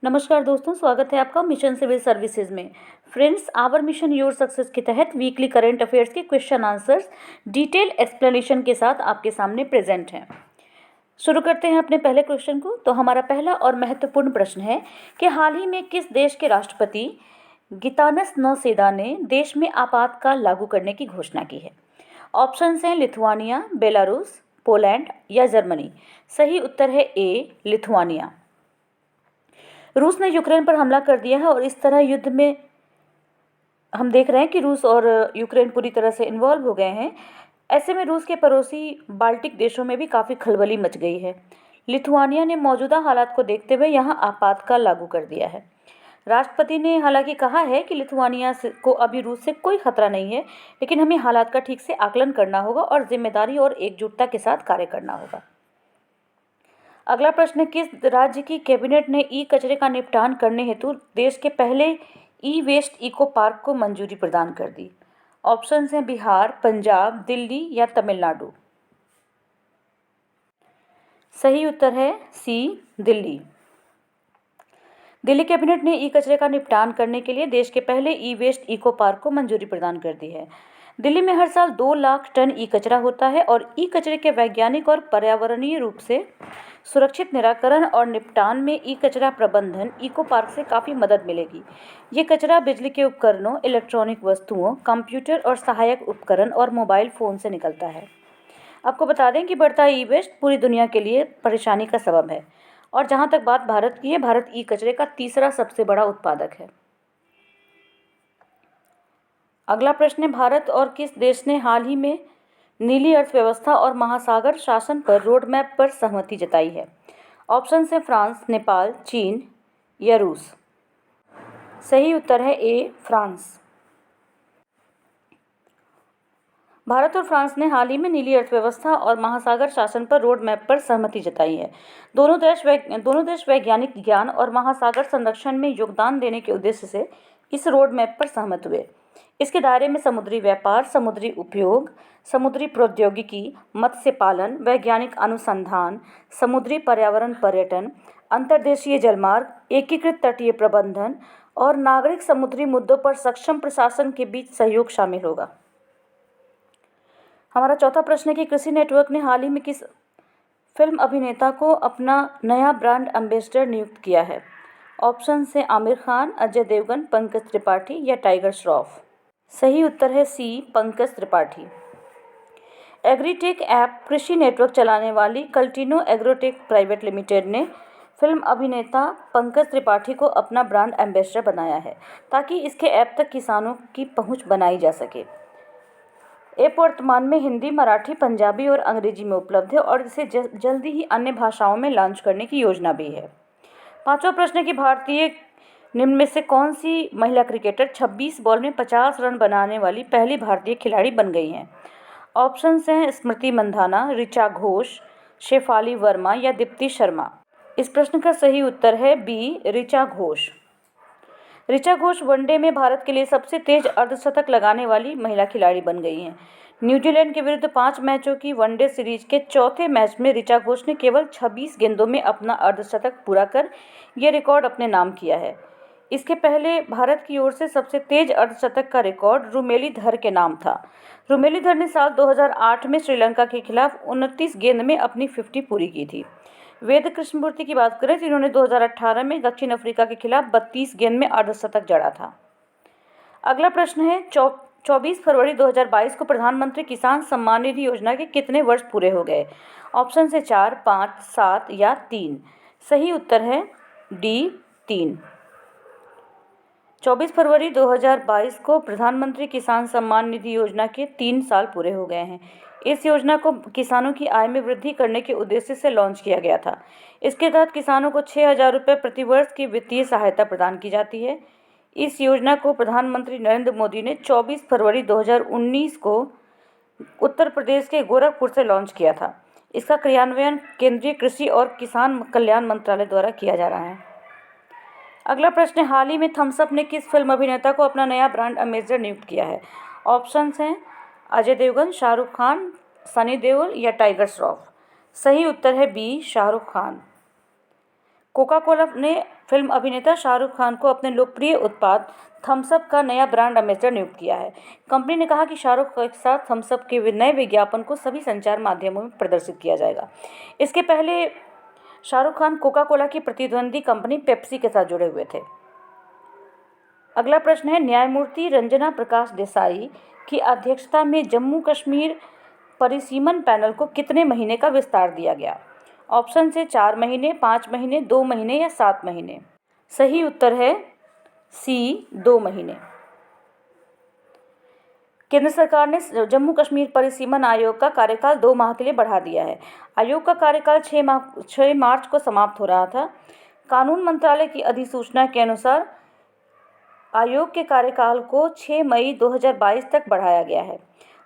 नमस्कार दोस्तों, स्वागत है आपका मिशन सिविल सर्विसेज में। Friends, our mission your success के तहत वीकली करंट अफेयर्स के क्वेश्चन आंसर्स डिटेल एक्सप्लेनेशन के साथ आपके सामने प्रेजेंट हैं। शुरू करते हैं अपने पहले क्वेश्चन को। तो हमारा पहला और महत्वपूर्ण प्रश्न है कि हाल ही में किस देश के राष्ट्रपति गितानस नौसेदा ने देश में आपातकाल लागू करने की घोषणा की है? ऑप्शंस हैं लिथुआनिया, बेलारूस, पोलैंड या जर्मनी। सही उत्तर है ए, लिथुआनिया। रूस ने यूक्रेन पर हमला कर दिया है और इस तरह युद्ध में हम देख रहे हैं कि रूस और यूक्रेन पूरी तरह से इन्वॉल्व हो गए हैं। ऐसे में रूस के पड़ोसी बाल्टिक देशों में भी काफ़ी खलबली मच गई है। लिथुआनिया ने मौजूदा हालात को देखते हुए यहाँ आपातकाल लागू कर दिया है। राष्ट्रपति ने हालांकि कहा है कि लिथुआनिया को अभी रूस से कोई खतरा नहीं है, लेकिन हमें हालात का ठीक से आकलन करना होगा और जिम्मेदारी और एकजुटता के साथ कार्य करना होगा। अगला प्रश्न है, किस राज्य की कैबिनेट ने ई कचरे का निपटान करने हेतु देश के पहले ई वेस्ट इको पार्क को मंजूरी प्रदान कर दी? ऑप्शंस हैं बिहार, पंजाब, दिल्ली या तमिलनाडु। सही उत्तर है सी, दिल्ली। दिल्ली कैबिनेट ने ई कचरे का निपटान करने के लिए देश के पहले ई वेस्ट इको पार्क को मंजूरी प्रदान कर दी है। दिल्ली में हर साल 2 लाख टन ई कचरा होता है और ई कचरे के वैज्ञानिक और पर्यावरणीय रूप से सुरक्षित निराकरण और निपटान में ई कचरा प्रबंधन इको पार्क से काफ़ी मदद मिलेगी। ये कचरा बिजली के उपकरणों, इलेक्ट्रॉनिक वस्तुओं, कंप्यूटर और सहायक उपकरण और मोबाइल फ़ोन से निकलता है। आपको बता दें कि बढ़ता ई वेस्ट पूरी दुनिया के लिए परेशानी का सबब है और जहाँ तक बात भारत की है, भारत ई कचरे का तीसरा सबसे बड़ा उत्पादक है। अगला प्रश्न है, भारत और किस देश ने हाल ही में नीली अर्थव्यवस्था और महासागर शासन पर रोड मैप पर सहमति जताई है? ऑप्शन है फ्रांस, नेपाल, चीन या रूस। सही उत्तर है ए, फ्रांस। भारत और फ्रांस ने हाल ही में नीली अर्थव्यवस्था और महासागर शासन पर रोड मैप पर सहमति जताई है। दोनों देश वैज्ञानिक ज्ञान और महासागर संरक्षण में योगदान देने के उद्देश्य से इस रोड मैप पर सहमत हुए। इसके दायरे में समुद्री व्यापार, समुद्री उपयोग, समुद्री प्रौद्योगिकी, मत्स्य पालन, वैज्ञानिक अनुसंधान, समुद्री पर्यावरण पर्यटन, अंतर्देशीय जलमार्ग, एकीकृत तटीय प्रबंधन और नागरिक समुद्री मुद्दों पर सक्षम प्रशासन के बीच सहयोग शामिल होगा। हमारा चौथा प्रश्न है कि कृषि नेटवर्क ने हाल ही में किस फिल्म अभिनेता को अपना नया ब्रांड एम्बेसडर नियुक्त किया है? ऑप्शन से आमिर खान, अजय देवगन, पंकज त्रिपाठी या टाइगर श्रॉफ। सही उत्तर है सी, पंकज त्रिपाठी। एग्रीटेक ऐप कृषि नेटवर्क चलाने वाली कल्टिनो एग्रोटेक प्राइवेट लिमिटेड ने फिल्म अभिनेता पंकज त्रिपाठी को अपना ब्रांड एम्बेसडर बनाया है ताकि इसके ऐप तक किसानों की पहुंच बनाई जा सके। ऐप वर्तमान में हिंदी, मराठी, पंजाबी और अंग्रेजी में उपलब्ध है और इसे जल्दी ही अन्य भाषाओं में लॉन्च करने की योजना भी है। पांचवा प्रश्न है कि भारतीय निम्न में से कौन सी महिला क्रिकेटर 26 बॉल में 50 रन बनाने वाली पहली भारतीय खिलाड़ी बन गई हैं? ऑप्शंस हैं स्मृति मंधाना, ऋचा घोष, शेफाली वर्मा या दीप्ति शर्मा। इस प्रश्न का सही उत्तर है बी, ऋचा घोष। ऋचा घोष वनडे में भारत के लिए सबसे तेज अर्धशतक लगाने वाली महिला खिलाड़ी बन गई हैं। न्यूजीलैंड के विरुद्ध 5 मैचों की वनडे सीरीज के चौथे मैच में ऋचा घोष ने केवल 26 गेंदों में अपना अर्धशतक पूरा कर ये रिकॉर्ड अपने नाम किया है। इसके पहले भारत की ओर से सबसे तेज अर्धशतक का रिकॉर्ड रुमेलीधर के नाम था। रुमेलीधर ने साल 2008 में श्रीलंका के खिलाफ 29 गेंद में अपनी 50 पूरी की थी। वेद कृष्णमूर्ति की बात करें तो इन्होंने 2018 में दक्षिण अफ्रीका के खिलाफ 32 गेंद में अर्धशतक जड़ा था। अगला प्रश्न है, 24 फरवरी 2022 को प्रधानमंत्री किसान सम्मान निधि योजना के कितने वर्ष पूरे हो गए? ऑप्शन है 4, 5, 7 या 3। सही उत्तर है डी, 3। 24 फरवरी 2022 को प्रधानमंत्री किसान सम्मान निधि योजना के 3 साल पूरे हो गए हैं। इस योजना को किसानों की आय में वृद्धि करने के उद्देश्य से लॉन्च किया गया था। इसके तहत किसानों को 6,000 रुपये प्रति वर्ष की वित्तीय सहायता प्रदान की जाती है। इस योजना को प्रधानमंत्री नरेंद्र मोदी ने 24 फरवरी 2019 को उत्तर प्रदेश के गोरखपुर से लॉन्च किया था। इसका क्रियान्वयन केंद्रीय कृषि और किसान कल्याण मंत्रालय द्वारा किया जा रहा है। अगला प्रश्न, हाल ही में थम्स अप ने किस फिल्म अभिनेता को अपना नया ब्रांड एम्बेसडर नियुक्त किया है? ऑप्शंस हैं अजय देवगन, शाहरुख खान, सनी देओल या टाइगर श्रॉफ। सही उत्तर है B, Shahrukh Khan. Coca Cola ने फिल्म अभिनेता शाहरुख खान को अपने लोकप्रिय उत्पाद थम्स अप का नया ब्रांड एम्बेसडर नियुक्त किया है। कंपनी ने कहा कि शाहरुख के साथ थम्स अप के नए विज्ञापन को सभी संचार माध्यमों में प्रदर्शित किया जाएगा। इसके पहले शाहरुख खान कोका कोला की प्रतिद्वंदी कंपनी पेप्सी के साथ जुड़े हुए थे। अगला प्रश्न है, न्यायमूर्ति रंजना प्रकाश देसाई की अध्यक्षता में जम्मू कश्मीर परिसीमन पैनल को कितने महीने का विस्तार दिया गया? ऑप्शन से 4 महीने, 5 महीने, 2 महीने या 7 महीने। सही उत्तर है सी, 2 महीने। केंद्र सरकार ने जम्मू कश्मीर परिसीमन आयोग का कार्यकाल 2 माह के लिए बढ़ा दिया है। आयोग का कार्यकाल 6 मार्च को समाप्त हो रहा था। कानून मंत्रालय की अधिसूचना के अनुसार आयोग के कार्यकाल को 6 मई 2022 तक बढ़ाया गया है।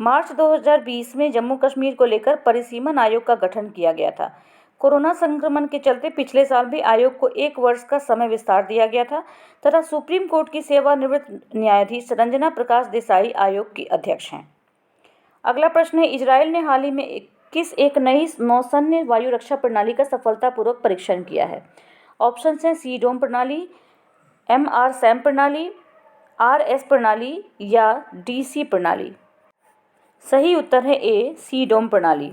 मार्च 2020 में जम्मू कश्मीर को लेकर परिसीमन आयोग का गठन किया गया था। कोरोना संक्रमण के चलते पिछले साल भी आयोग को 1 वर्ष का समय विस्तार दिया गया था तथा सुप्रीम कोर्ट की सेवानिवृत्त न्यायाधीश रंजना प्रकाश देसाई आयोग की अध्यक्ष हैं। अगला प्रश्न है, इजरायल ने हाल ही में एक नई नौसैन्य वायु रक्षा प्रणाली का सफलतापूर्वक परीक्षण किया है? ऑप्शन हैं सी डोम प्रणाली, MR सैम प्रणाली, RS प्रणाली या DC प्रणाली। सही उत्तर है ए, सी डोम प्रणाली।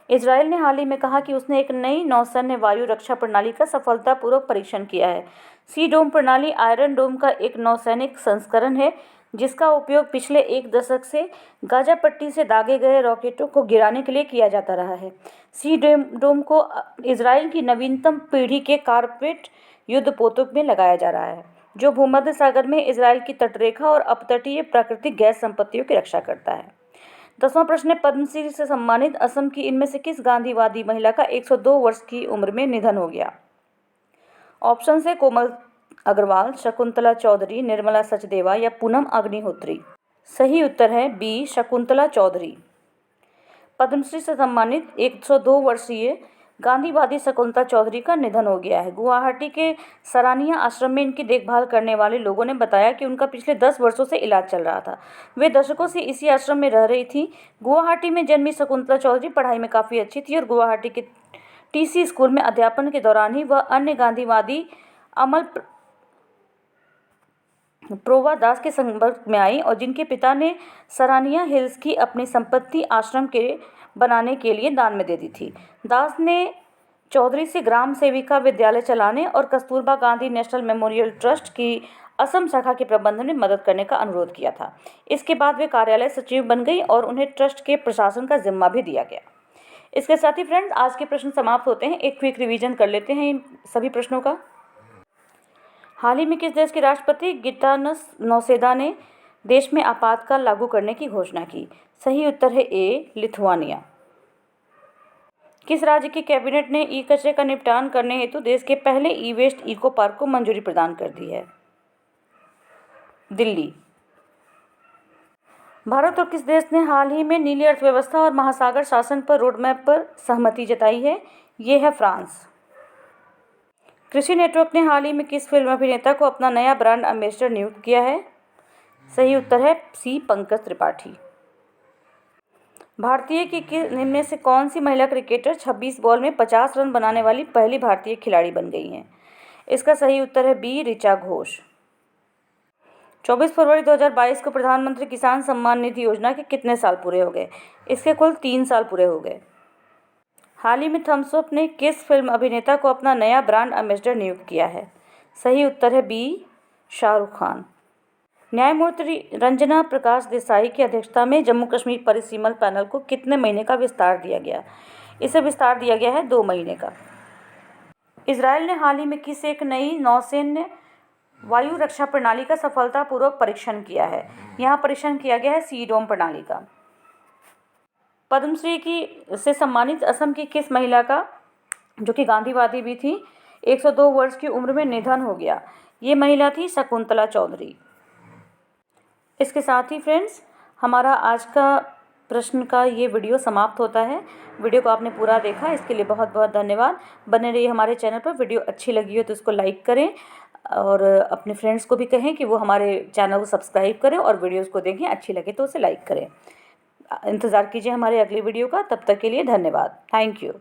इजरायल ने हाल ही में कहा कि उसने एक नई नौसैन्य वायु रक्षा प्रणाली का सफलतापूर्वक परीक्षण किया है। सी डोम प्रणाली आयरन डोम का एक नौसैनिक संस्करण है जिसका उपयोग पिछले 1 दशक से गाजा पट्टी से दागे गए रॉकेटों को गिराने के लिए किया जाता रहा है। सी डोम को इजरायल की नवीनतम पीढ़ी के कार्पेट युद्धपोतों में लगाया जा रहा है जो भूमध्य सागर में इजरायल की तटरेखा और अपतटीय प्राकृतिक गैस संपत्तियों की रक्षा करता है। 10वां प्रश्न है, पद्मश्री से सम्मानित असम की इनमें से किस गांधीवादी महिला का 102 वर्ष की उम्र में निधन हो गया? ऑप्शन है कोमल अग्रवाल, शकुंतला चौधरी, निर्मला सचदेवा या पूनम अग्निहोत्री। सही उत्तर है बी, शकुंतला चौधरी। पद्मश्री से सम्मानित 102 वर्षीय गांधीवादी शकुंतला चौधरी का निधन हो गया है। गुवाहाटी के सरानिया आश्रम में इनकी देखभाल करने वाले लोगों ने बताया कि उनका पिछले 10 वर्षों से इलाज चल रहा था। वे दशकों से इसी आश्रम में रह रही थी। गुवाहाटी में जन्मी शकुंतला चौधरी पढ़ाई में काफ़ी अच्छी थी और गुवाहाटी के TC स्कूल में अध्यापन के दौरान ही वह अन्य गांधीवादी अमल प्रोवा दास के संपर्क में आई और जिनके पिता ने सरानिया हिल्स की अपनी संपत्ति आश्रम के बनाने के लिए दान में दे दी थी। दास ने चौधरी से ग्राम सेविका विद्यालय चलाने और Kasturba Gandhi national memorial trust की असम शाखा के प्रबंधन में मदद करने का अनुरोध किया था। इसके बाद वे कार्यालय सचिव बन गई और उन्हें ट्रस्ट के प्रशासन का जिम्मा भी दिया गया। इसके साथ ही फ्रेंड्स आज के प्रश्न समाप्त होते हैं। एक क्विक रिवीजन कर लेते हैं इन सभी प्रश्नों का। हाल ही में किस देश के राष्ट्रपति गितानस नौसेदा ने देश में आपातकाल लागू करने की घोषणा की? सही उत्तर है ए, लिथुआनिया। किस राज्य की कैबिनेट ने ई कचरे का निपटान करने हेतु देश के पहले ई वेस्ट इको पार्क को मंजूरी प्रदान कर दी है? दिल्ली। भारत और किस देश ने हाल ही में नीली अर्थव्यवस्था और महासागर शासन पर रोडमैप पर सहमति जताई है? ये है फ्रांस। कृषि नेटवर्क ने हाल ही में किस फिल्म अभिनेता को अपना नया ब्रांड एम्बेसडर नियुक्त किया है? सही उत्तर है सी, पंकज त्रिपाठी। भारतीय की इनमें से कौन सी महिला क्रिकेटर 26 बॉल में 50 रन बनाने वाली पहली भारतीय खिलाड़ी बन गई हैं? इसका सही उत्तर है बी, ऋचा घोष। 24 फरवरी 2022 को प्रधानमंत्री किसान सम्मान निधि योजना के कितने साल पूरे हो गए? इसके कुल 3 साल पूरे हो गए। हाल ही में थम्स अप ने किस फिल्म अभिनेता को अपना नया ब्रांड एम्बेसडर नियुक्त किया है? सही उत्तर है बी, शाहरुख खान। न्यायमूर्ति रंजना प्रकाश देसाई की अध्यक्षता में जम्मू कश्मीर परिसीमन पैनल को कितने महीने का विस्तार दिया गया? इसे विस्तार दिया गया है 2 महीने का। इजरायल ने हाल ही में किस एक नई नौसैन्य वायु रक्षा प्रणाली का सफलतापूर्वक परीक्षण किया है? यहाँ परीक्षण किया गया है सी डोम प्रणाली का। पद्मश्री से सम्मानित असम की किस महिला का, जो कि गांधीवादी भी थी, 102 वर्ष की उम्र में निधन हो गया? ये महिला थी शकुंतला चौधरी। इसके साथ ही फ्रेंड्स हमारा आज का प्रश्न का ये वीडियो समाप्त होता है। वीडियो को आपने पूरा देखा, इसके लिए बहुत बहुत धन्यवाद। बने रहिए हमारे चैनल पर। वीडियो अच्छी लगी हो तो उसको लाइक करें और अपने फ्रेंड्स को भी कहें कि वो हमारे चैनल को सब्सक्राइब करें और वीडियोज़ को देखें, अच्छी लगे तो उसे लाइक करें। इंतज़ार कीजिए हमारे अगली वीडियो का। तब तक के लिए धन्यवाद। Thank you.